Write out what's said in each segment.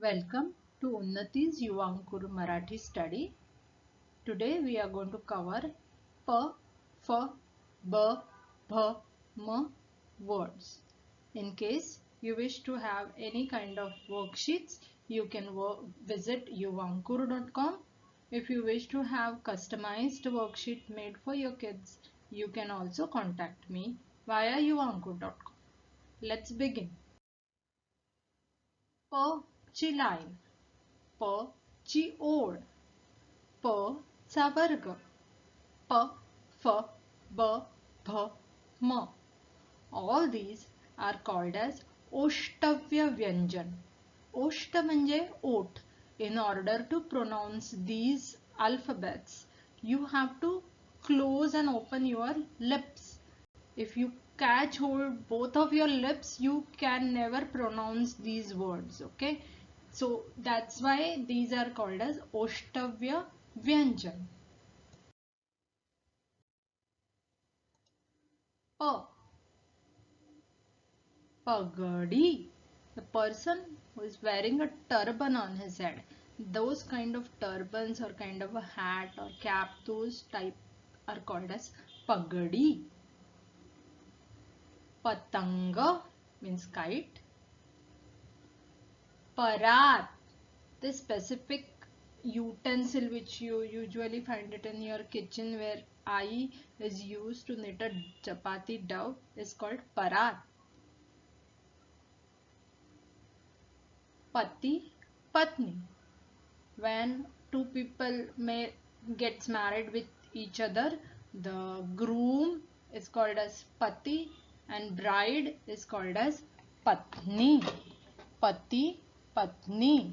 Welcome to Unnati's Yuvankur Marathi study. Today we are going to cover P, F, B, Bh, M words. In case you wish to have any kind of worksheets, you can visit yuvankur.com. If you wish to have customized worksheet made for your kids, you can also contact me via yuvankur.com. Let's begin. P ची line, P ची ओळ, P चा वर्ग, P, F, B, Bh, M. All these are called as ओष्टव्य व्यंजन. ओष्ट म्हणजे ओठ. In order to pronounce these alphabets, you have to close and open your lips. If you catch hold both of your lips, you can never pronounce these words. Okay, so that's why these are called as Oshtavya Vyanjan. Pa, Pagadi, the person who is wearing a turban on his head. Those kind of turbans or kind of a hat or cap, those type are called as Pagadi. Patanga means kite. Parat, the specific utensil which you usually find it in your kitchen where ai is used to knit a chapati dough is called parat. Pati, patni, when two people gets married with each other, the groom is called as pati and bride is called as patni. Pati, patni.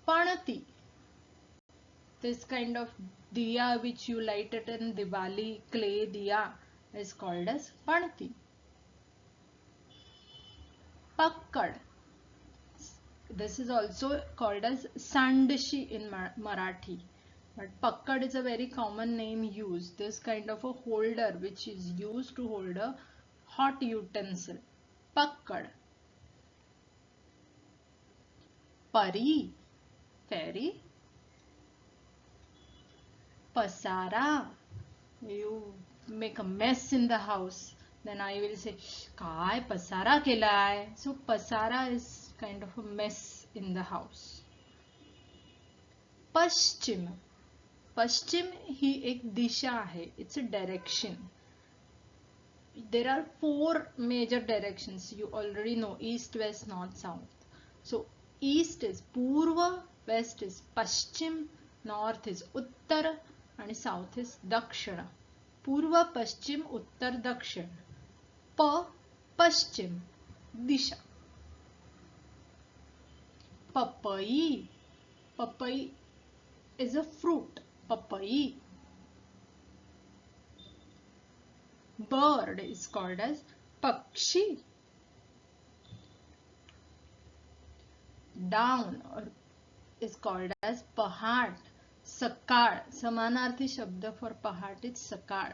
Panati, this kind of diya which you light it in Diwali, clay diya, is called as panati. Pakkad, this is also called as sandashi in Marathi, but pakkad is a very common name used. This kind of a holder which is used to hold a hot utensil. Pakkad. Pari, fairy. Pasara, you make a mess in the house, then I will say काय पसारा केलाय. So pasara is kind of a mess in the house. Paschim, Paschim ही एक दिशा आहे. It's a direction. There are four major directions. You already know: east, west, north, south. So east is Purva, west is Paschim, north is Uttar and south is Dakshina. Purva, Paschim, Uttar, Dakshin. Pa, Paschim, Disha. Papai, Papai is a fruit. Papai. Bird is called as Pakshi. Down or is called as Pahad. Sakal, समानार्थी शब्द for पहाट is sakal.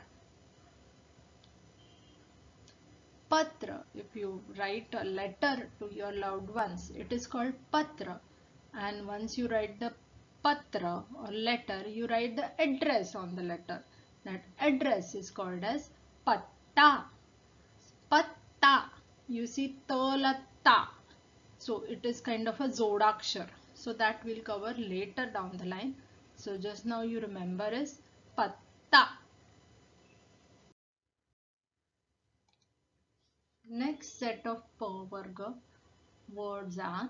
Patra, if you write a letter to your loved ones, it is called patra. And once you write the patra or letter, you write the address on the letter. That address is called as patta. Patta. You see tala ta. So it is kind of a zodakshar. So that we'll cover later down the line. So just now you remember is patta. Next set of Pavarga words are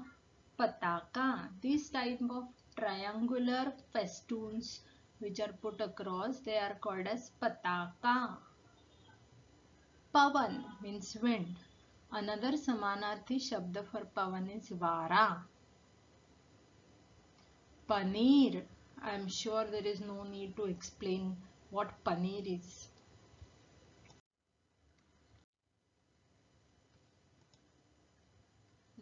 pataka. These type of triangular festoons which are put across, they are called as pataka. Pavan means wind. Another samanarthi shabda for pavan is vara. Paneer. I am sure there is no need to explain what paneer is.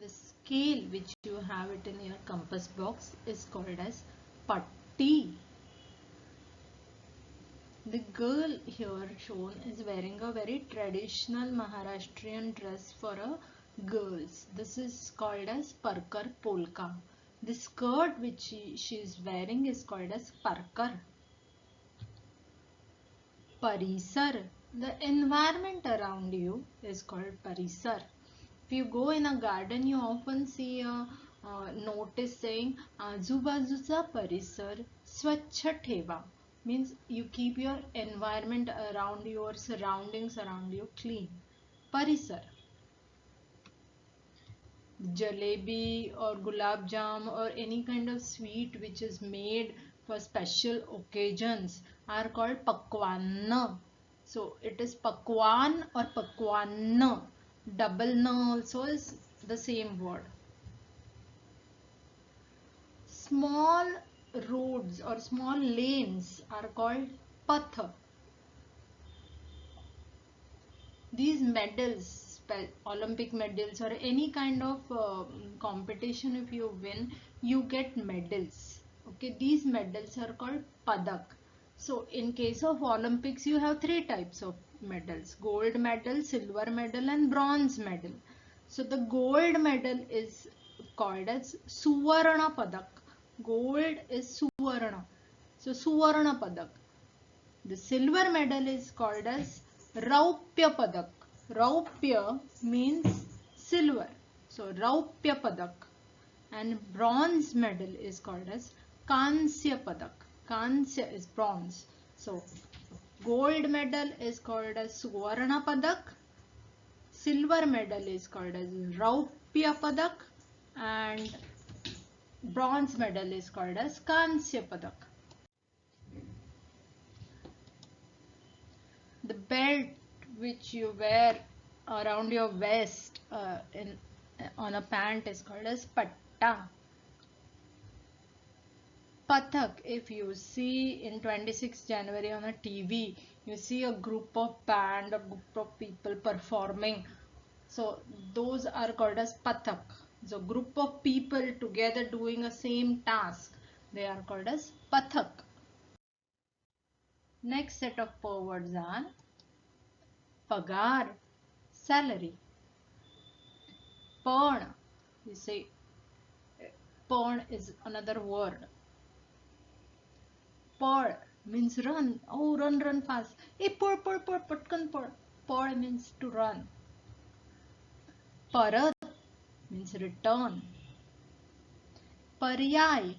The scale which you have it in your compass box is called as patti. The girl here shown is wearing a very traditional Maharashtrian dress for a girls. This is called as parkar polka. The skirt which she is wearing is called as parkar. Parisar. The environment around you is called parisar. If you go in a garden, you often see a notice saying आजूबाजूचा परिसर स्वच्छ ठेवा. Means you keep your environment around you, your surroundings around you clean. Parisar. Jalebi or gulab jam or any kind of sweet which is made for special occasions are called pakwan. So it is pakwan or pakwan. Double n also is the same word. Small roads or small lanes are called path. These medals, Olympic medals or any kind of competition, if you win, you get medals. Okay, these medals are called padak. So in case of Olympics, you have three types of medals: gold medal, silver medal and bronze medal. So the gold medal is called as Suvarna Padak. Gold is Suvarna. So Suvarna Padak. The silver medal is called as Raupya Padak. Raupya means silver. So Raupya Padak. And bronze medal is called as Kansya Padak. Kansya is bronze. So gold medal is called as Suvarna Padak. Silver medal is called as Raupya Padak. And bronze medal is called as Kansya Padak. The belt which you wear around your waist on a pant is called as patta. Pathak, if you see in 26th January on a TV, you see a group of band or group of people performing. So those are called as pathak. So group of people together doing a same task, they are called as pathak. Next set of words are pagar, salary. Pawn, you say pawn is another word. Pad means run. Oh, run fast. Hey, patkan pad. Pad means to run. Parat means return. Paryay,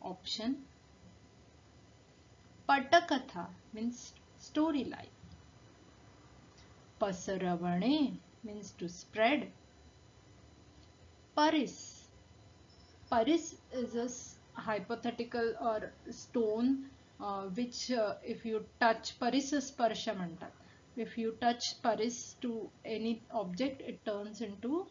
option. Patakatha means storyline. Pasaravane means to spread. Paris. Paris is a hypothetical or stone which if you touch, parisasparsha mantat. If you touch Paris to any object, it turns into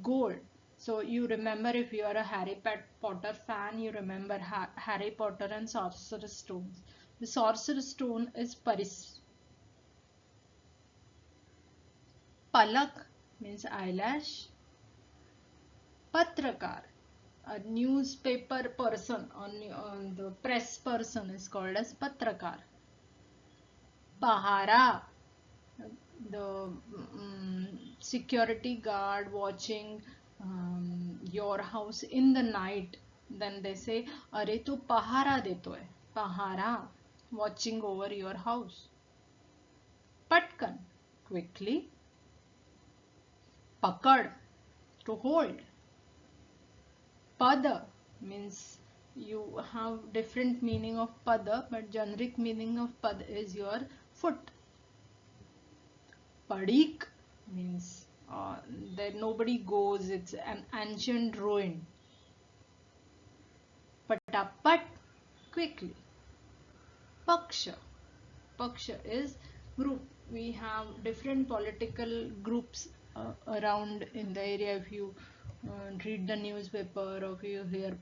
gold. So you remember, if you are a Harry Potter fan, you remember Harry Potter and Sorcerer's Stones. The Sorcerer's Stone is Paris. Palak means eyelash. Patrakar, a newspaper person on the press person is called as Patrakar. Pahara, the security guard watching your house in the night. Then they say, "Are tu pahara deto hai." Pahara, watching over your house. Patkan, quickly. Pakad, to hold. Pada means you have different meaning of pada, but generic meaning of pad is your foot. Padik means that nobody goes, it's an ancient ruin. Patapat, quickly. Paksha. Paksha is group. We have different political groups around in the area. If you read the newspaper or if you hear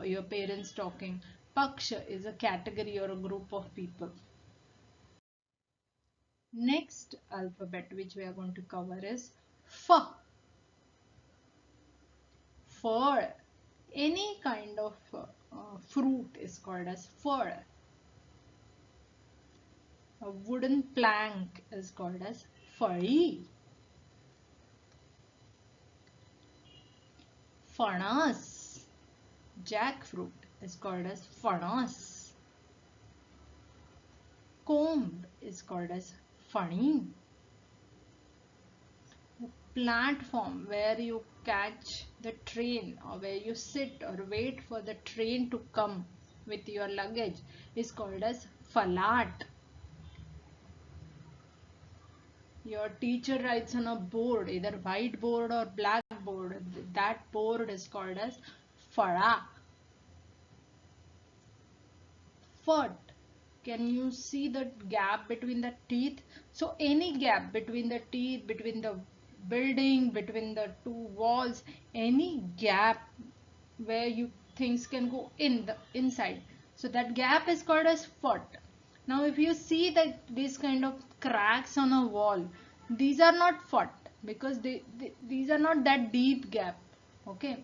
your parents talking, Paksha is a category or a group of people. Next alphabet which we are going to cover is F. Fir. Any kind of fruit is called as fir. A wooden plank is called as fari. फणस. Jackfruit is called as फणस. Comb is called as Fani. Platform where you catch the train or where you sit or wait for the train to come with your luggage is called as falat. Your teacher writes on a board, either white board or black board. That board is called as fara. Foot. Can you see the gap between the teeth? So any gap between the teeth, between the building, between the two walls, any gap where you things can go in the inside. So that gap is called as foot. Now if you see that these kind of cracks on a wall, these are not foot because these are not that deep gap. Okay.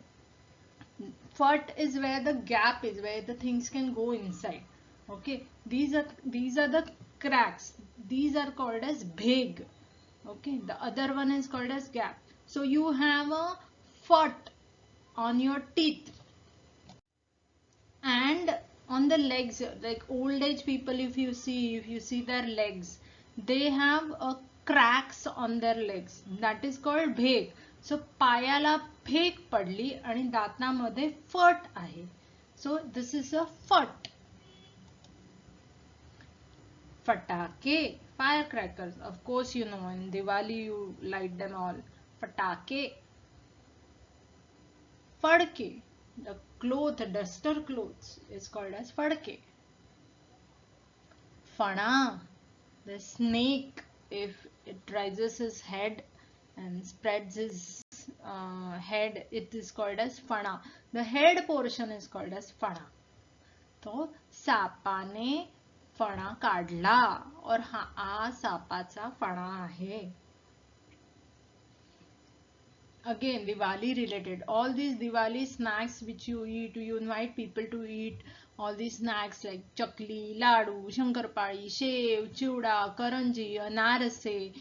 Foot is where the gap is, where the things can go inside. Okay, these are the cracks. These are called as bheg. Okay, the other one is called as gap. So you have a foot on your teeth and on the legs. Like old age people, if you see their legs, they have a cracks on their legs. That is called bheg. So पायाला vague पडली आणि दातामध्ये फट आहे. So this is a foot. Fatake, firecrackers. Of course you know in Diwali you light them all. Fatake. Fadke, the cloth, duster clothes is called as fadke. Fana, the snake, if it raises his head and spreads his head, it is called as fana. The head portion is called as fana. तो सापाने फणा काढला और हा सापाचा फणा आहे. Again, Diwali related. All these Diwali snacks which you eat, you invite people to eat all these snacks like chakli, ladu, shankarpali, shev, chuda, karanji, anarase.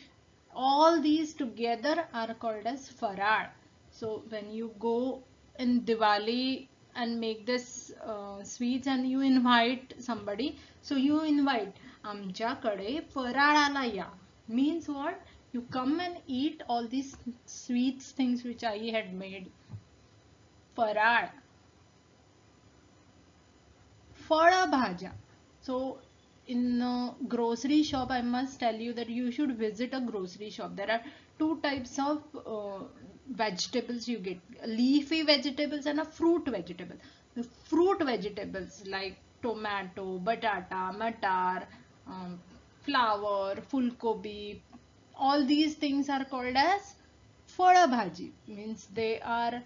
All these together are called as farar. So when you go in Diwali and make this sweets and you invite somebody, so you invite आमच्याकडे फराळाला या means what? You come and eat all these sweets things which I had made. Farar. Falabhaja. So in a grocery shop, I must tell you that you should visit a grocery shop. There are two types of vegetables you get. Leafy vegetables and a fruit vegetable. The fruit vegetables like tomato, batata, matar, flower, fulgobi, all these things are called as falabhaji. Means they are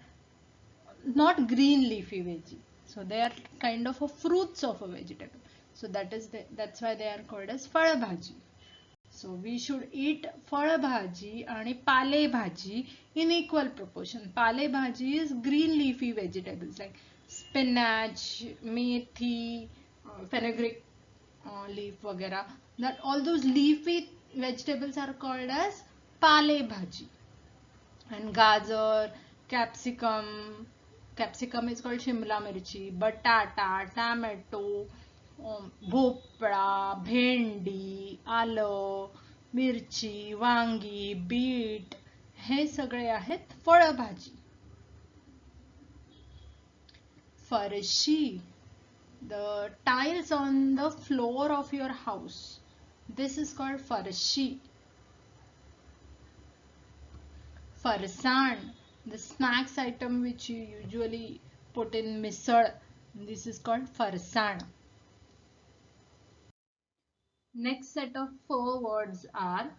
not green leafy veggie. So they are kind of a fruits of a vegetable. So that's why they are called as falabhaji. So we should eat falabhaji and palebhaji in equal proportion. Palebhaji is green leafy vegetables like spinach, methi, fenugreek leaf vagera. That all those leafy vegetables are called as palebhaji. And gajar, capsicum is called shimla mirchi, batata, tomato, भोपळा, भेंडी, आलं, मिरची, वांगी, beat हे सगळे आहेत फळभाजी. फरशी, the tiles on the floor of your house, this is called farshi. Farsan, the snacks item which you usually put in misal, this is called farsan. Next set of 4 words are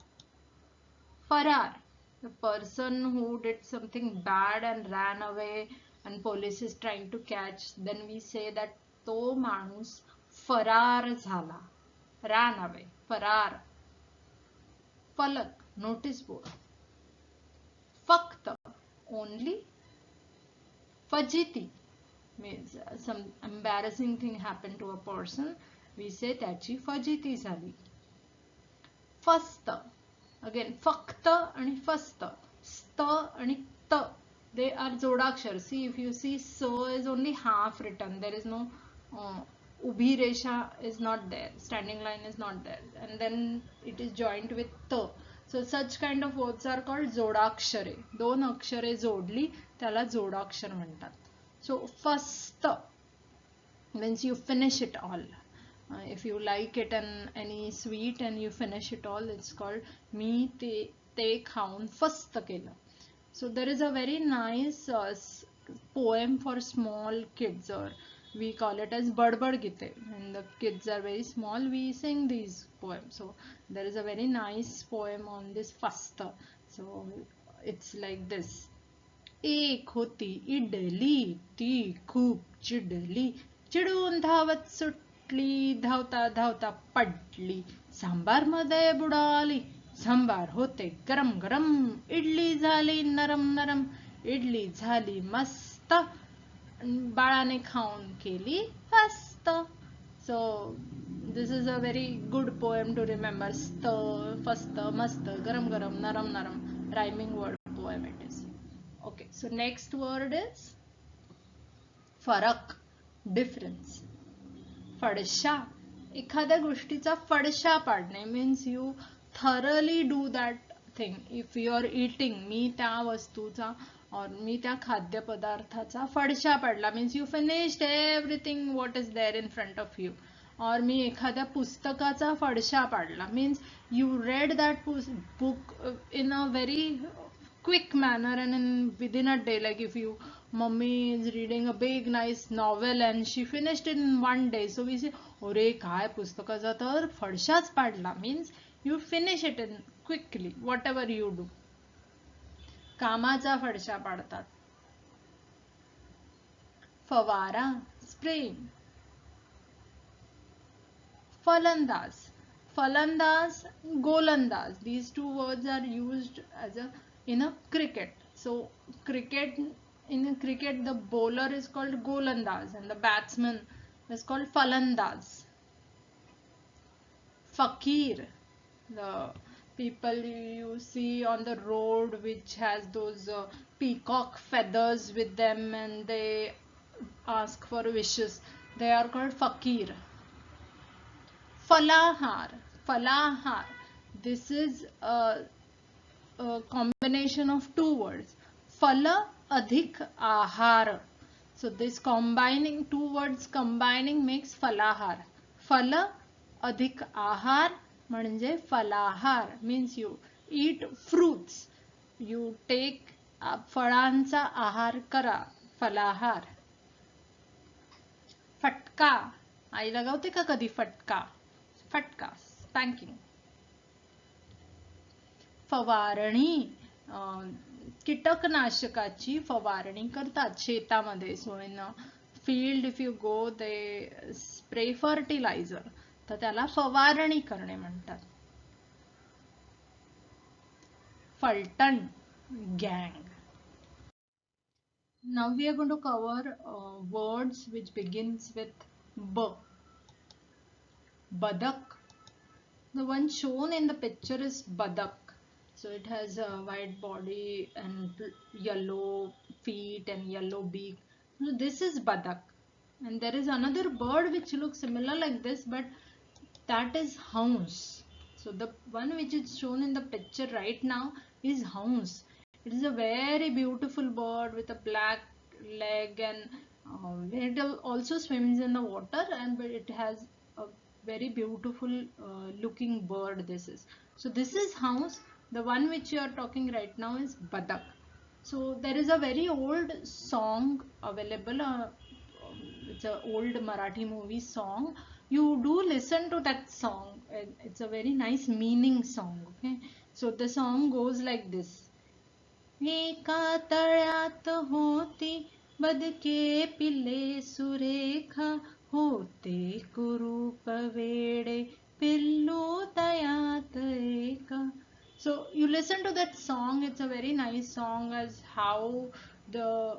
farar, the person who did something bad and ran away and police is trying to catch. Then we say that तो माणूस फरार झाला, ran away, farar. फलक, notice board. फक्त, only. फजिती means some embarrassing thing happened to a person, we say त्याची फजिती झाली. फस्त, again फक्त आणि फस्त, स्त आणि त They are Zodakshar. See, if you see so is only half written. There is no Ubhi Resha is not there. Standing line is not there. And then it is joined with T. So such kind of words are called Zodakshare. दोन अक्षरे जोडली त्याला जोडाक्षर म्हणतात. So first means you finish it all. If you like it and any sweet and you finish it all, it's called मी ते खाऊन फस्त केलं. So there is a very nice poem for small kids, or we call it as Badbad Gite. When the kids are very small, we sing these poems. So there is a very nice poem on this fasta. So it's like this. एक होती इडली ती खूप चिडली चिडून धावत सुटली धावता धावता पडली सांबार मध्ये बुडाली सांबार होते गरम गरम इडली झाली नरम नरम इडली झाली मस्त बाळाने खाऊन केली फस्त. So this is a very good poem to remember. Fast, mast, garam garam, naram naram, rhyming word poem it is. Okay, so next word is फरक, difference. फडशा, एखाद्या गोष्टीचा फडशा पाडणे means you thoroughly do that thing. If you are eating, मी त्या वस्तूचा or मी त्या खाद्यपदार्थाचा फडशा पाडला means you finished everything what is there in front of you. or मी एखाद्या पुस्तकाचा फडशा पाडला means you read that book in a very quick manner and within a day. Like if you mummy is reading a big nice novel and she finished it in one day, so we say अरे काय पुस्तकाचा तर फडशाच पाडला means you finish it in quickly whatever you do. कामाचा फडशा पाडतात. फवारा, spraying. फलंदाज, फलंदाज, गोलंदाज, these two words are used as a in a cricket. So in cricket the bowler is called golandaz and the batsman is called falandaz. Fakir, the people you see on the road which has those peacock feathers with them and they ask for wishes, they are called fakir. Falahar, falahar, this is a combination of two words. Fala adhik ahar. So this combining two words combining makes falahar. Fala adhik ahar म्हणजे falahar means you eat fruits. You take फळांचा आहार करा. फलाहार. फटका, आई लगावते का कधी फटका? फटका, स्पँकिंग. फवारणी, कीटकनाशकाची फवारणी करतात शेतामध्ये. So in field if you go they spray fertiliser, तर त्याला फवारणी करणे म्हणतात. Phaltan, गँग. Now we are going to cover words which begins with B. Badak. The one shown in the picture is badak. So it has a white body and yellow feet and yellow beak. So this is badak. And there is another bird which looks similar like this, but that is house. So the one which is shown in the picture right now is house. It is a very beautiful bird with a black leg and it also swims in the water, and but it has a very beautiful looking bird this is. So this is house. The one which you are talking right now is badak. So there is a very old song available. It's an old Marathi movie song. You do listen to that song. It's a very nice meaning song. Okay. So the song goes like this. एका तळ्यात होती बदके पिल्ले सुरेख होते कुरूप वेडे पिल्लू तयात एका. So you listen to that song. It's a very nice song as how the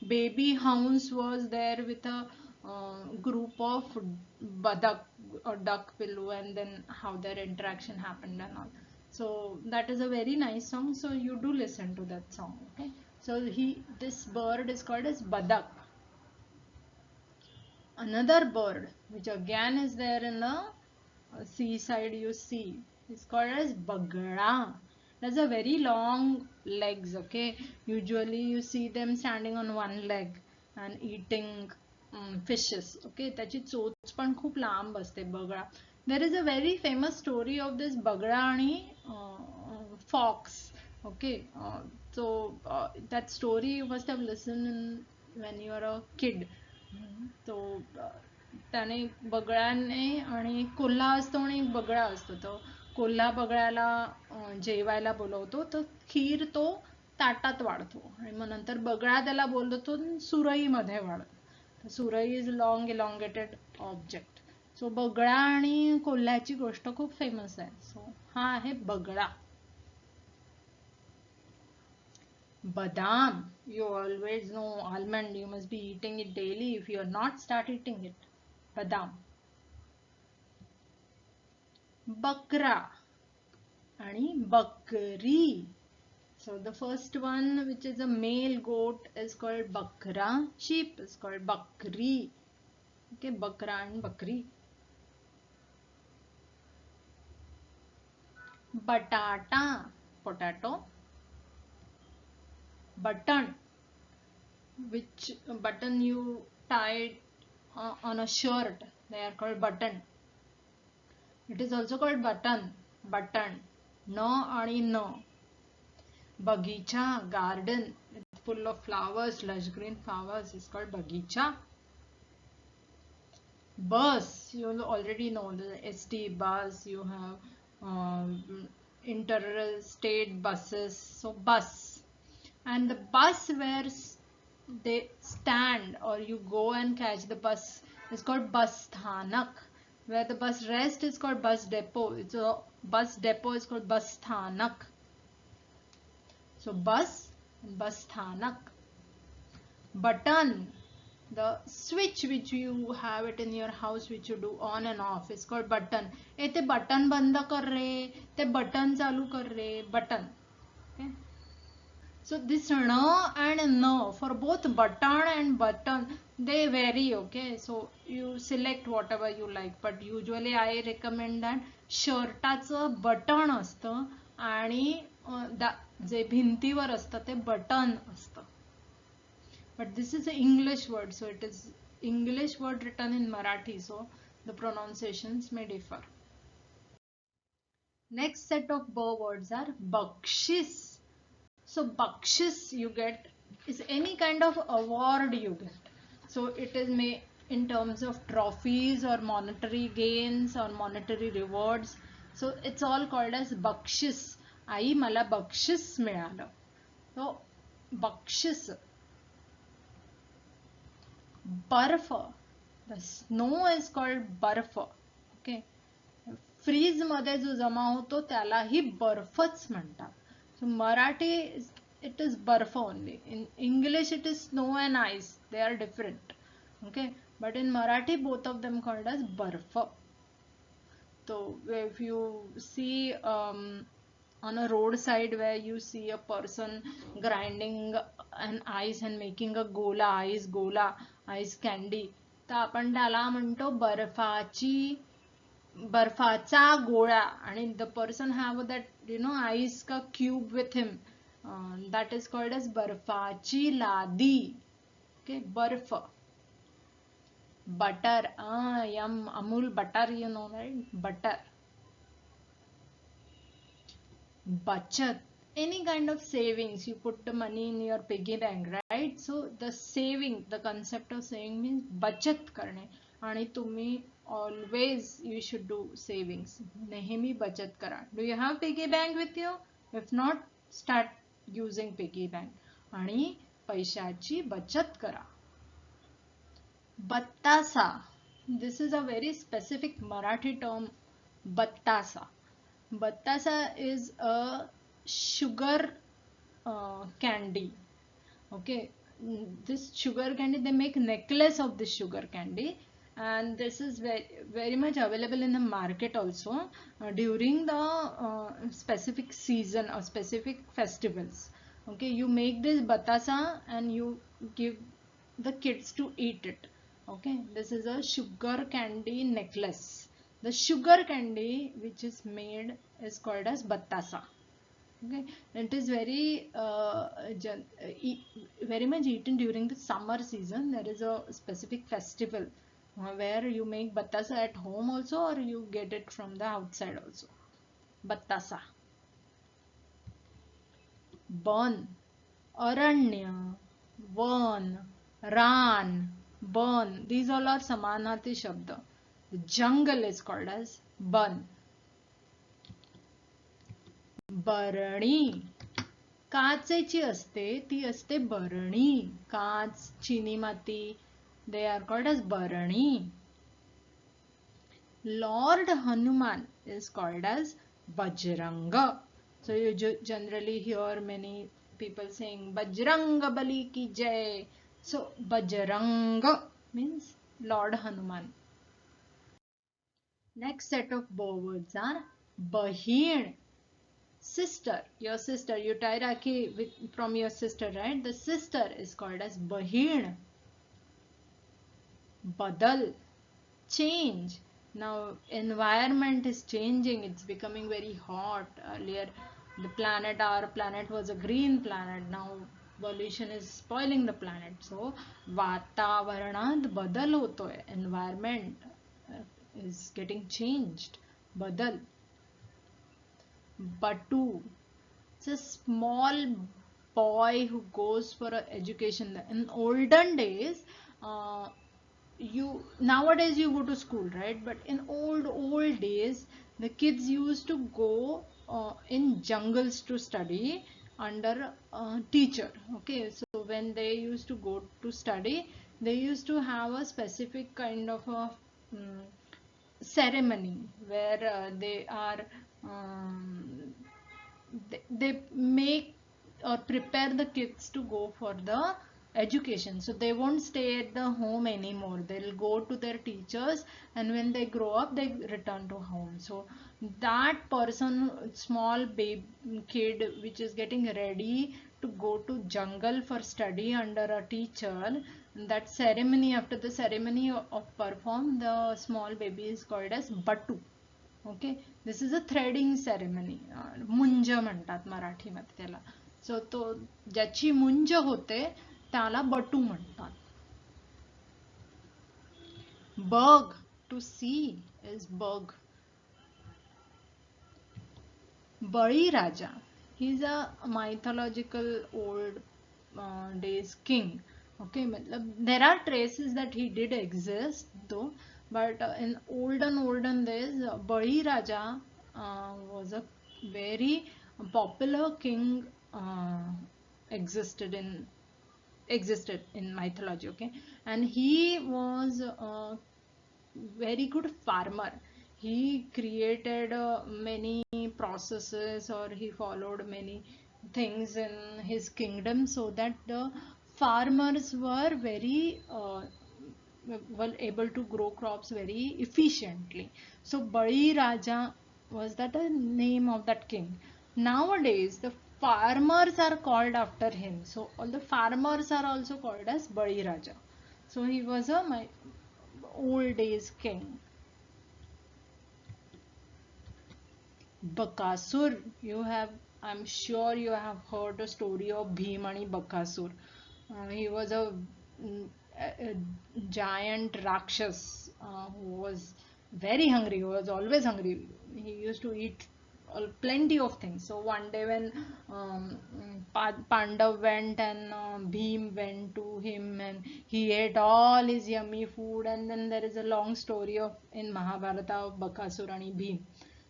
baby hounds was there with a group of badak or duck pillow, and then how their interaction happened and all. So that is a very nice song. So you do listen to that song. Okay. So this bird is called as badak. Another bird which again is there in the seaside you see is called as bagda. Has a very long legs. Okay. Usually you see them standing on one leg and eating fishes. Okay. त्याची चोच पण खूप लांब असते बगळा. There is a very famous story of this bagda आणि fox. Okay. That story you must have listened when you are a kid. तो त्याने बगळ्याने आणि कोल्हा असतो आणि बगळा असतो. तो कोल्हा बगळ्याला जेवायला बोलवतो, तर खीर तो ताटात वाढतो आणि मग नंतर बगळा त्याला बोलतो सुरईमध्ये वाढतो. Surai is long elongated object. सो बगळा आणि कोल्ह्याची गोष्ट खूप फेमस आहे. सो हा आहे बगळा. Badam, you always know almond, you must be eating it daily. If you are not, start eating it. Badam. Bakra आणि bakri. So the first one, which is a male goat, is called bakra. Sheep is called bakri. Okay, bakra and bakri. Batata, potato. Button, which button you tie on a shirt, they are called button. It is also called button. Button. No आणि no. Bagicha, garden. It's full of flowers, lush green flowers. It's called bagicha. Bus. You already know the ST bus. You have interstate buses. So bus. And the bus where they stand or you go and catch the bus is called bus sthanak. Where the bus rests is called bus depot. It's a bus depot is called bus sthanak. So bus and bus sthanak. Button, the switch which you have it in your house which you do on and off is called button. ते button बंद कर रे, ते button चालू कर रे, button. Okay. So this n and n for both button and button they vary. Okay, so you select whatever you like, but usually I recommend that शर्टाचं button असतं आणि जे भिंतीवर असतं ते बटन असतं. But this is an English word, so it is English word written in Marathi, so the pronunciations may differ. Next set of words are bakshis. So bakshis you get is any kind of award you get. So it is in terms of trophies or monetary gains or monetary rewards. So it's all called as bakshis. आई मला बक्षीस मिळालं. So bakshis. बर्फ. The snow is called बर्फ. Okay. Freeze मध्ये जो जमा होतो त्यालाही बर्फच म्हणतात. So Marathi, it is barf only. In English, it is snow and ice. They are different. Okay. But in Marathi, both of them called as barf. So if you see on a roadside where you see a person grinding an ice and making a ice candy, तर आपण त्याला म्हणतो बर्फाचा गोळा. आणि the person have that ice का cube with him, that is called as बर्फाची लादी. Okay, बर्फ. Butter, yum, Amul butter, you know, right? Butter. Bachat, any kind of savings. You put the money in your piggy bank, right? So the saving, the concept of saving means bachat करणे. आणि तुम्ही always you should do savings. नेहमी बचत करा. Do you have piggy bank with you? If not, start using piggy bank. आणि पैशाची बचत करा. Battasa. This is a very specific Marathi term. Battasa. Battasa is a sugar candy. Okay. This sugar candy, they make necklace of this sugar candy. and this is very much available in the market also during the specific season or specific festivals. Okay, you make this batasa and you give the kids to eat it. Okay, this is a sugar candy necklace. The sugar candy which is made is called as batasa. Okay, it is very much eaten during the summer season. There is a specific festival where you make batasa at home also, or you get it from the outside also. Batasa. Burn, aranya, one, ran, burn. These all are samanarthi shabda. The jungle is called as burn. बरणी, काचेची असते ती असते बरणी. काच, चिनी माती, they are called as बरणी. Lord Hanuman is called as Bajranga. So you generally hear many people saying Bajranga Bali ki jai. So Bajranga means Lord Hanuman. Next set of bow words are Bahin, sister. Your sister, you tie rakhi from your sister, right? The sister is called as Bahin. Badal, change. Now environment is changing, it's becoming very hot. Earlier our planet was a green planet. Now pollution is spoiling the planet. So वातावरणात बदल होतोय. Environment is getting changed. बदल. Batu, it's a small boy who goes for education. In olden days, nowadays you go to school, right? But in old days, the kids used to go in jungles to study under a teacher. Okay, so when they used to go to study, they used to have a specific kind of a ceremony where they make or prepare the kids to go for the education. So they won't stay at the home anymore. They'll go to their teachers, and when they grow up they return to home. So that person, small baby kid which is getting ready to go to jungle for study under a teacher, that ceremony, after the ceremony of perform, the small baby is called as batu. Okay, this is a threading ceremony. मुंज म्हणतात मराठीमध्ये त्याला. सो तो ज्याची मुंज होते त्याला बटू म्हणतात. बग, टू सी इज बग. Baliraja, he is a mythological old days king. Okay, मतलब there are traces that he did exist though, but in olden days Bali Raja was a very popular king, existed in mythology. Okay, and he was a very good farmer. He created many processes, or he followed many things in his kingdom, so that the farmers were very able to grow crops very efficiently. So Bali Raja was that the name of that king. Nowadays the farmers are called after him, so all the farmers are also called as Bali Raja. So he was my old days king. Bakasur, I'm sure you have heard the story of Bhimani Bakasur. He was a giant Rakshas who was very hungry. He was always hungry. He used to eat plenty of things. So one day when Pandav went and Bhim went to him, and he ate all his yummy food, and then there is a long story in Mahabharata of Bakasur and Bhim.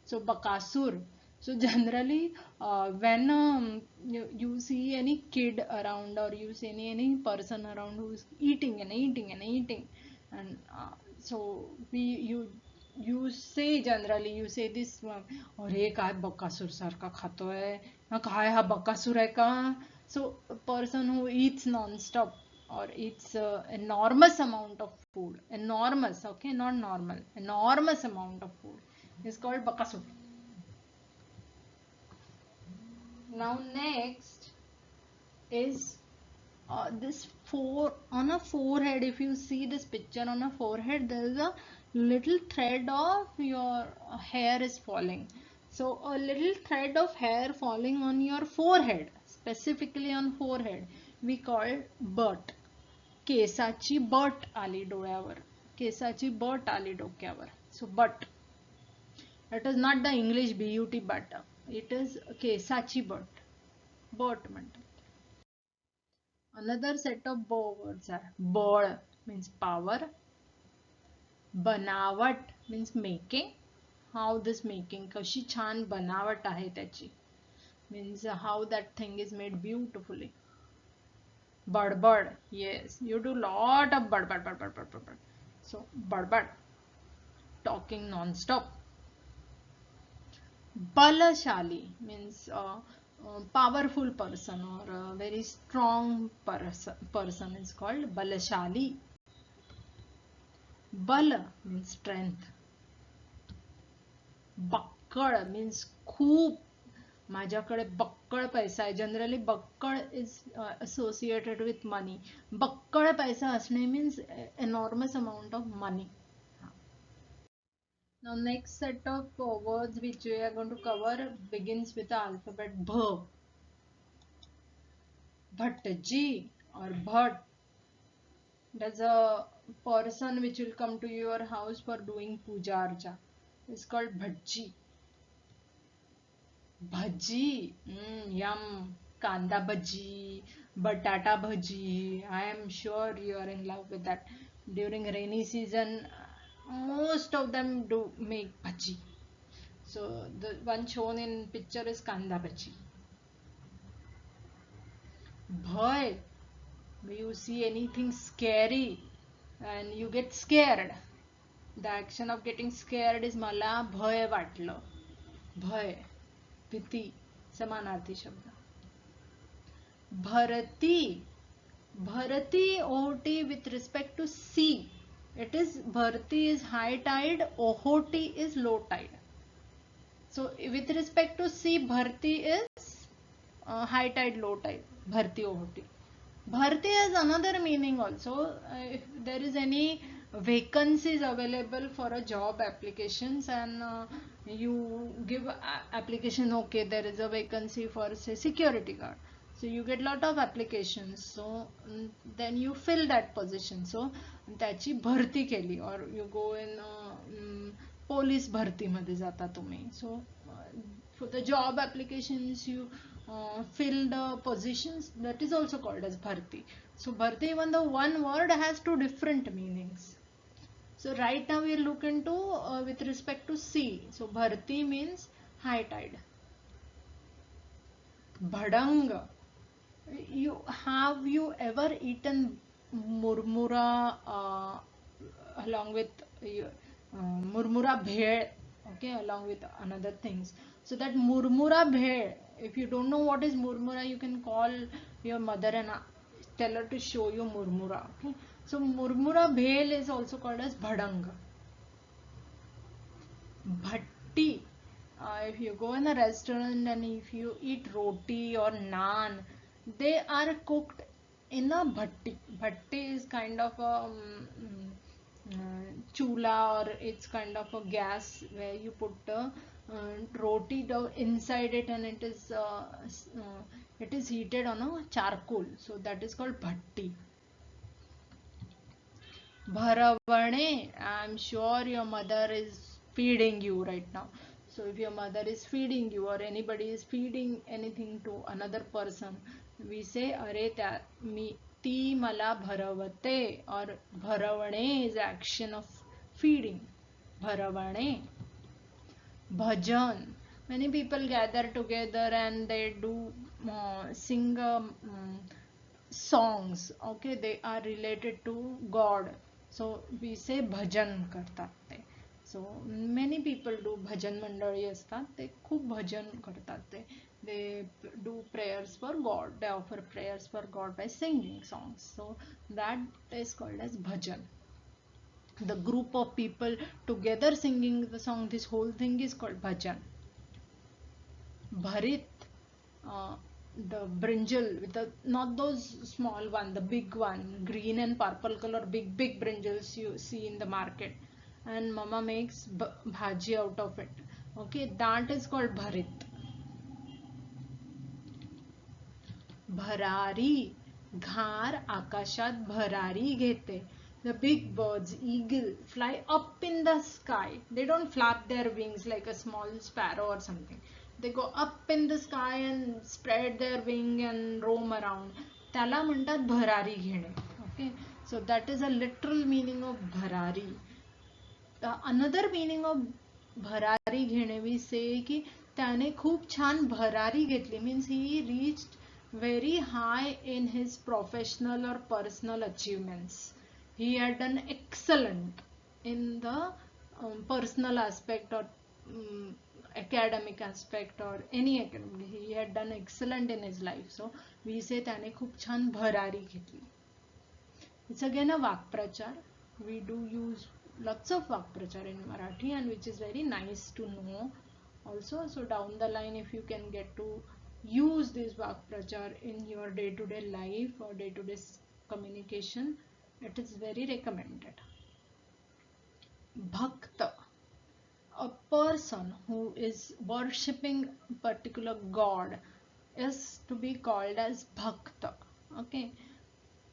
So Bakasur. So generally, when you see any kid around, or you see any person around who is eating and eating and eating, and so you say generally, you say this, अरे काय बकासूर सारखा खातोय, काय हा बकासूर आहे का? So a person who eats non-stop or it's enormous amount of food. Enormous, okay, not normal. Enormous amount of food is called bakasur. Now next is this on a forehead. If you see this picture on a forehead, there is a little thread of your hair is falling. So a little thread of hair falling on your forehead, specifically on forehead, we call बट. केसाची बट आली डोळ्यावर, केसाची बट आली डोक्यावर. So बट, it is not the English but but, it is केसाची बट, बट म्हणतात. Another set of words are बळ means power, बनावट means making, how this making, कशी छान बनावट आहे त्याची, means how that thing is made beautifully. बडबड, yes, you do lot of बडबड. So बडबड, talking non-stop. बलशाली means powerful person or a very strong person is called balashali. Bal means strength. बक्कळ means खूप, माझ्याकडे बक्कळ पैसा आहे. जनरली बक्कळ is associated with money. बक्कळ पैसा असणे means enormous amount of money. Now next set of words which we are going to cover begins with the alphabet B. Bhattaji or Bhat. There's a person which will come to your house for doing puja archa. It's called Bhaji. Bhaji, yum. Kanda bhaji, batata bhaji. I am sure you are in love with that. During rainy season, most of them do make bhaji. So the one shown in picture is kanda bhaji. Bhay, you see anything scary and you get scared. The action of getting scared is मला भय वाटलं. भय, भीती, समानार्थी शब्द. Bharati, Bharati OT with respect to sea. It is Bharati is high tide, OT is low tide. So with respect to sea, Bharati is high tide, low tide. Bharti OT. Bharti has another meaning also. If there is any vacancies available for a job applications and you give application, okay, there is a vacancy for say security guard. So you get lot of applications. So then you fill that position. So त्याची भरती केली, or you go in police भरती मध्ये जाता तुम्ही. So for the job applications you fill the positions, that is also called as bharti. So bharti, even though one word has two different meanings. So right now we look into with respect to sea. So bharti means high tide. Bhadang. Have you ever eaten murmura along with murmura bhed? Okay, along with another things. So that murmura bhed, if you don't know what is murmura, you can call your mother and tell her to show you murmura. Okay, so murmura bhel is also called as bhadang. Bhatti. If you go in a restaurant and if you eat roti or naan, they are cooked in a bhatti. Bhatti is kind of a chula, or it's kind of a gas where you put the roti inside it, and it is heated on a charcoal. So that is called bhatti. Bharavane. I'm sure your mother is feeding you right now. So if your mother is feeding you or anybody is feeding anything to another person, we say अरे ती मला भरवते, or भरवणे is action of feeding. भरवणे. Bhajan. Many people gather together and they do sing songs. Okay, they are related to God. So we say bhajan करतात ते. So many people do bhajan मंडळी असतात, ते खूप भजन करतात ते. they do prayers for God. They offer prayers for God by singing songs. So that is called as bhajan. The group of people together singing the song, this whole thing is called bhajan. Bharit, uh, the brinjal with the, not those small one, the big one, green and purple color, big brinjals you see in the market, and mama makes bhaji out of it. Okay, that is called bharit. भरारी, घार आकाशात भरारी घेते. The big birds, eagle, fly up in the sky. They don't flap their wings like a small sparrow or something. They go up in the sky and spread their wing and roam around. त्याला म्हणतात भरारी घेणे. Okay, so that is a literal meaning of भरारी. Another meaning of भरारी घेणे, we say की त्याने खूप छान भरारी घेतली, means he reached very high in his professional or personal achievements. He had done excellent in the personal aspect or academic aspect or any academic. He had done excellent in his life. So we say त्याने खूप छान भरारी घेतली. It's again a vakprachar. We do use lots of vakprachar in Marathi, and which is very nice to know also. So down the line, if you can get to use this vakprachar in your day-to-day life or day-to-day communication, it is very recommended. Bhakta, a person who is worshipping a particular god, is to be called as bhakta. Okay.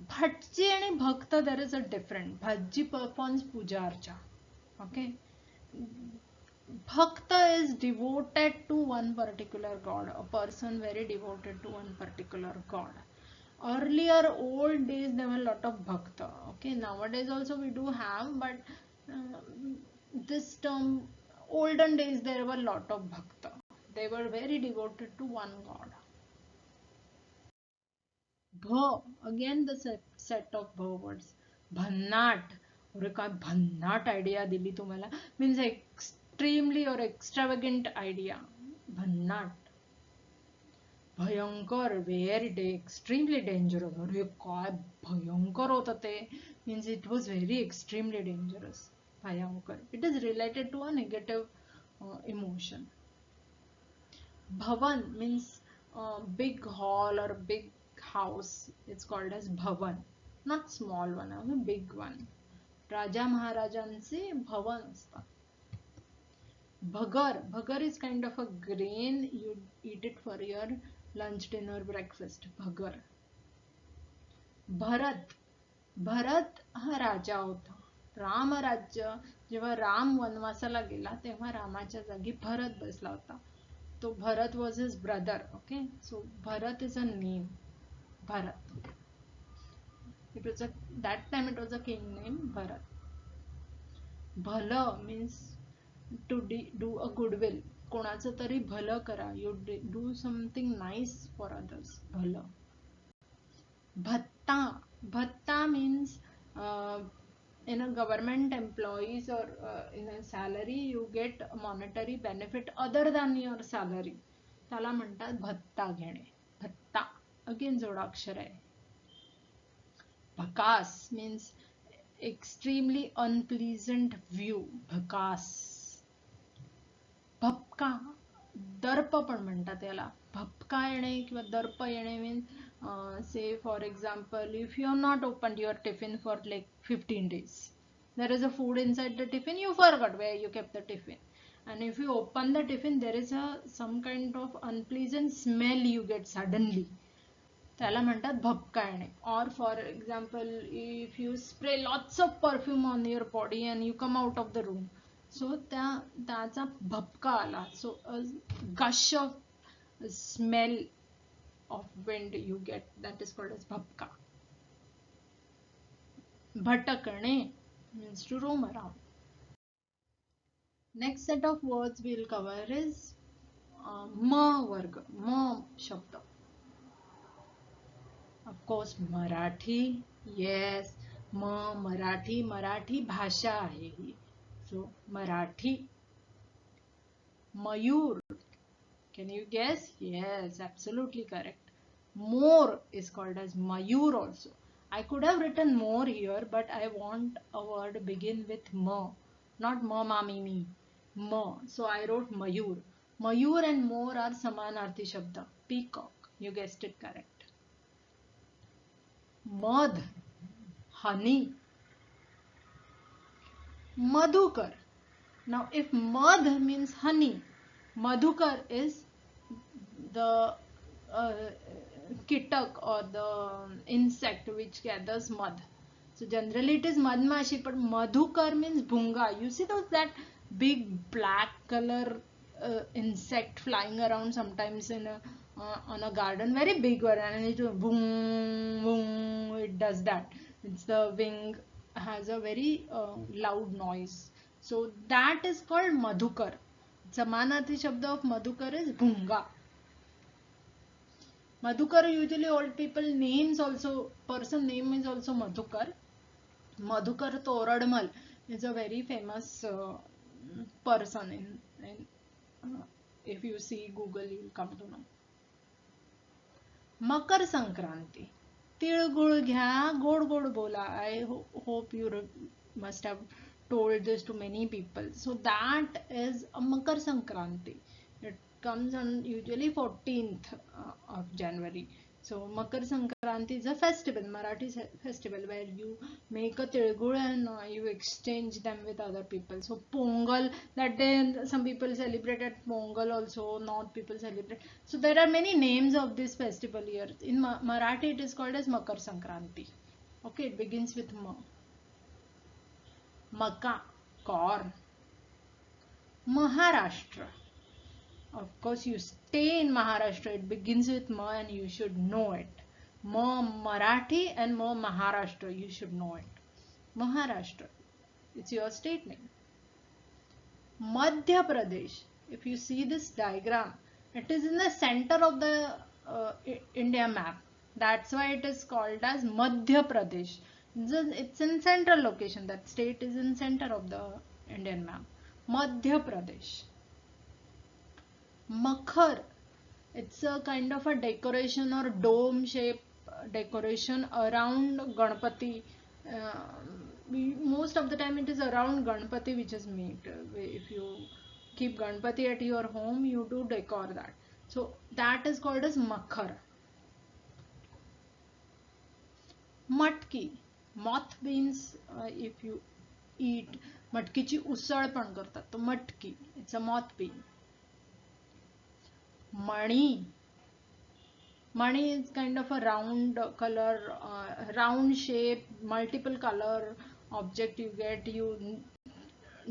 Bhatji and bhakta, there is a difference. Bhatji performs puja archa. Okay. Bhakta is devoted to one particular god, a person very devoted to one particular god. Earlier, old days, there were a lot of bhakta. Okay, nowadays also we do have, but this term, olden days, there were a lot of bhakta. They were very devoted to one god. Bha, again the set of bha words. Bhannat. अरे काय भन्नाट idea दिली तुम्हाला, means extremely और एक्स्ट्रावेगंट idea. भन्नाट. भयंकर, very extremely dangerous. अरे काय भयंकर होतं ते, means it was very extremely dangerous. भयंकर, it is related to a negative emotion. Bhavan means big hall or big house. It's called as bhavan, not small one, a big one. राजा महाराजांचे भवन असतात. Bhagar, bhagar is kind of a grain. You eat it for your lunch, dinner, breakfast. Bhagar. Bharat, Bharat हा राजा होता. रामराज्य, जेव्हा राम वनवासाला गेला तेव्हा रामाच्या जागी भरत बसला होता. So Bharat was his brother. Okay, so Bharat is a name. Bharat. It was that time it was a king name, Bharat. Bhala means to do a goodwill. कोणाचं तरी भलं करा. You do something nice for others. भलं. Bhatta. Bhatta means in a government employees or in a salary you get monetary benefit other than your salary. त्याला म्हणतात भत्ता घेणे. भत्ता, अगेन जोडाक्षर आहे. भकास means extremely unpleasant view. भकास. भपका, दर्प पण म्हणतात याला. भपका येणे किंवा दर्प येणे means say for example if you have not opened your tiffin for like 15 days, there is a food inside the tiffin, you forgot where you kept the tiffin, and if you open the tiffin there is some kind of unpleasant smell you get suddenly, त्याला म्हणतात भपका येणे. Or for example if you spray lots of perfume on your body and you come out of the room, so त्याचा भपका आला. So a gush of smell of wind you get, that is called as bhapka. Bhatakane means to roam around. Next set of words we'll cover is ma varga, ma shabda. Of course Marathi, yes, ma Marathi, Marathi भाषा आहे ही. So Marathi. Mayur, Can you guess? Yes, absolutely correct. More is called as Mayur also. I could have written more here, but I want a word begin with ma, not ma, ma, mi, mi. Ma. So I wrote Mayur. Mayur and more are Samanarthi Shabda. Peacock. You guessed it correct. Madh. Honey. Madhukar. Now if madh means honey, Madhukar is the uh, kitak or the insect which gathers mud. So generally it is madmashi, but madhukar means bhunga. You see those that big black color insect flying around sometimes in a on a garden, very big one, and it boom boom. It does that. It's the wing has a very loud noise. So that is called madhukar. Samanarthi shabda of madhukar is bhunga. Madhukar, usually old people names also, person name is also Madhukar. Madhukar Toradmal is a very famous person if you see Google you will come to know. Makar Sankranti. Tilgul घ्या गोड गोड बोला. I hope you must have told this to many people. So that is a Makar Sankranti. It comes on usually 14th of January. So Makar Sankranti is a festival, Marathi festival where you make a tilgul and you exchange them with other people. So Pongal, that day some people celebrate at Pongal also, North people celebrate. So there are many names of this festival here. In Marathi it is called as Makar Sankranti. Okay, it begins with Ma. Maka, corn. Maharashtra. Of course, you stay in Maharashtra. It begins with Ma and you should know it. Ma Marathi and Ma Maharashtra. You should know it. Maharashtra. It's your state name. Madhya Pradesh. If you see this diagram, it is in the center of the India map. That's why it is called as Madhya Pradesh. It's in central location. That state is in center of the Indian map. Madhya Pradesh. Makhar. It's a kind of a decoration or dome shape decoration around Ganpati. Most of the time it is around Ganpati which is made. If you keep Ganpati at your home, you do decor that. So that is called as Makhar. Matki. Moth means if you eat मटकीची उसळ पण करतात तो मटकी. It's a moth bean. Mani. Mani is kind of a round color, round shape, multiple color object you get. You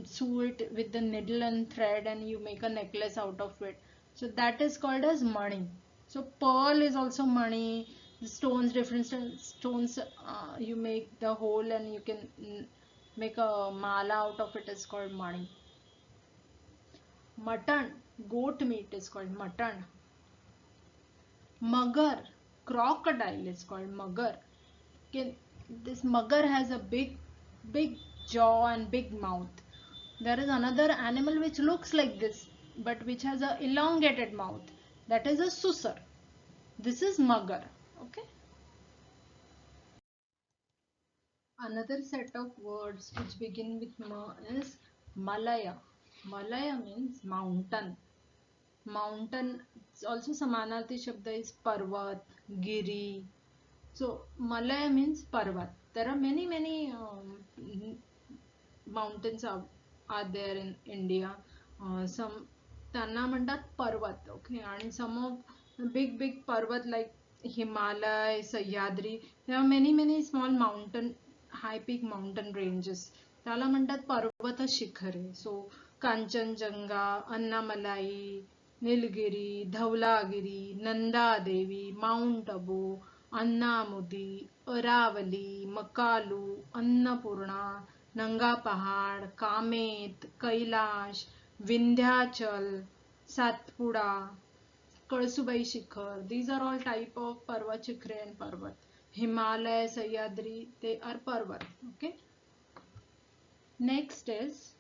sew it with the needle and thread and you make a necklace out of it. So that is called as mani. So pearl is also mani. The stones, different stones, you make the hole and you can make a mala out of it is called mani. Mutton, goat meat is called mutton. Magar, crocodile is called magar. Okay, this magar has a big jaw and big mouth. There is another animal which looks like this but which has a elongated mouth. That is a susar. This is magar. Okay. Another set of words which begin with ma is Malaya. Malaya means mountain. Mountain, also Samanarthi Shabda is Parvat, Giri. So Malaya means Parvat. There are many mountains are there in India. Some त्यांना म्हणतात पर्वत. Okay, and some of big पर्वत like Himalaya, Sahyadri. There are many small mountain, high peak mountain ranges. त्याला म्हणतात पर्वत शिखरे. So Kanchenjunga, Annamalai, Nilgiri, Dhaulagiri, Nandadevi, mount Abu, अन्नामुदी, Aravalli, Makalu, Annapurna, नंगा पहाड़, कामेत, कैलाश, विंध्याचल, सातपुडा, कळसुबाई शिखर. These are all type of पर्वत शिखरे and पर्वत. Himalaya, Sahyadri, they are पर्वत. Okay. Next is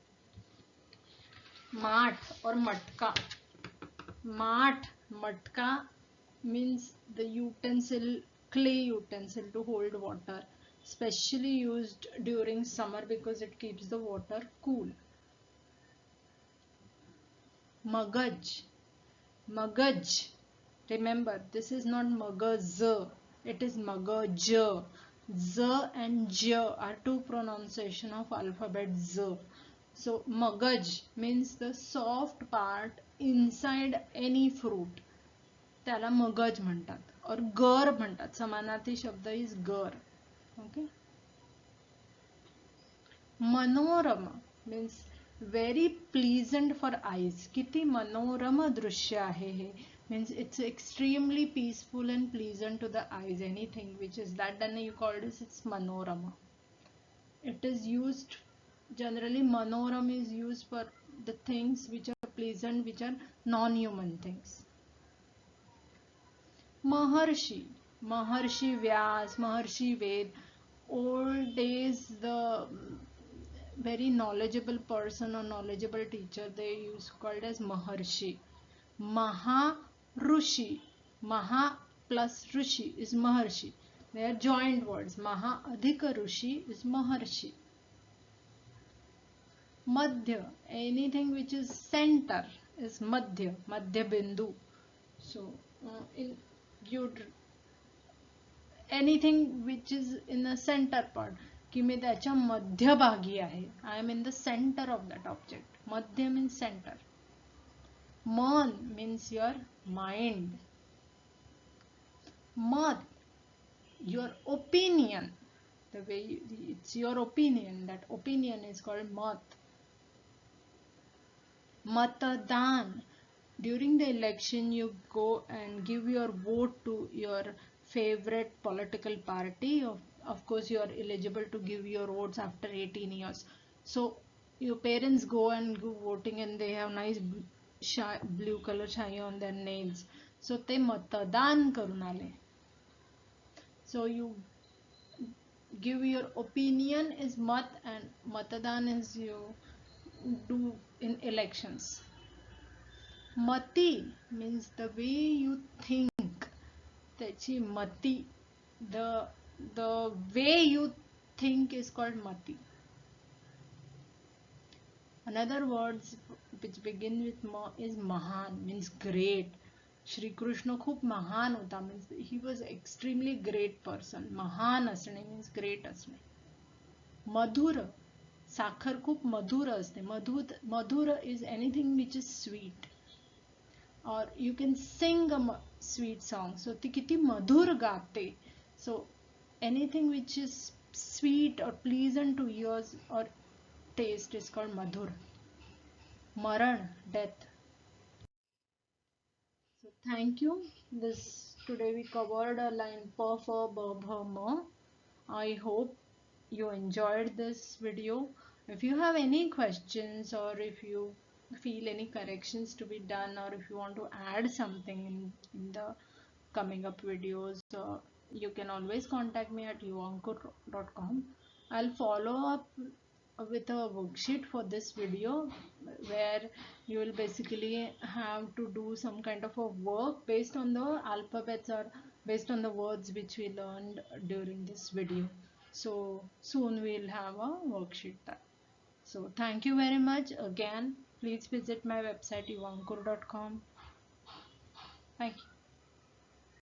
माठ or मटका. Mat, matka means the utensil, clay utensil to hold water, specially used during summer because it keeps the water cool. Magaj, magaj. Remember, this is not magaz, it is magaj. Z and J are two pronunciation of alphabet Z. So magaj means the soft part inside any fruit. त्याला मगज म्हणतात और गर म्हणतात. समानार्थी शब्द is गर. Okay. मनोरम means very pleasant for eyes. किती मनोरम दृश्य आहे हे. Means it's extremely peaceful and pleasant to the eyes. Anything which is that, then you call this, it's manorama. It is used generally, manoram is used for the things which are pleasant, which are non-human things. Maharshi, Maharshi Vyas, Maharshi Ved. Old days, the very knowledgeable person or knowledgeable teacher they use called as Maharshi. Maharushi, Maha plus Rushi is Maharshi. They are joined words. Maha Adhika Rushi is Maharshi. Madhya, anything which is center is Madhya, Madhya Bindu. So, in you'd anything which is in the center part, की मी त्याच्या मध्यभागी आहे. I am in the center of that object. Madhya means center. Man means your mind. Mat, your opinion. The way it's your opinion, that opinion is called mat. Matadan. During the election, you go and give your vote to your favorite political party. Of course, you are eligible to give your votes after 18 years. So, your parents go and go voting and they have nice blue color shiny on their nails. So, te matadan karun aale. So, you give your opinion is mat, and matadan is you do in elections. Mati means the way you think. त्याची mati, the way you think is called mati. Another words which begin with ma is mahan, means great. Shri Krishna खूप महान होता, means he was extremely great person. महान असणे means great असणे. मधुर, साखर खूप मधुर असते. मधुर is anything which is sweet. Or you can sing a sweet song. So ती किती मधुर गाते. So anything which is sweet or pleasant to ears or taste is called madhur. Maran, death. So thank you. Today we covered a line pa, fa, ba, bha, ma. I hope you enjoyed this video. If you have any questions, or if you feel any corrections to be done, or if you want to add something in the coming up videos, you can always contact me at yuvankur.com. I'll follow up with a worksheet for this video, where you will basically have to do some kind of a work based on the alphabets or based on the words which we learned during this video. So soon we'll have a worksheet done. So thank you very much again. Please visit my website yuvankur.com. Thank you.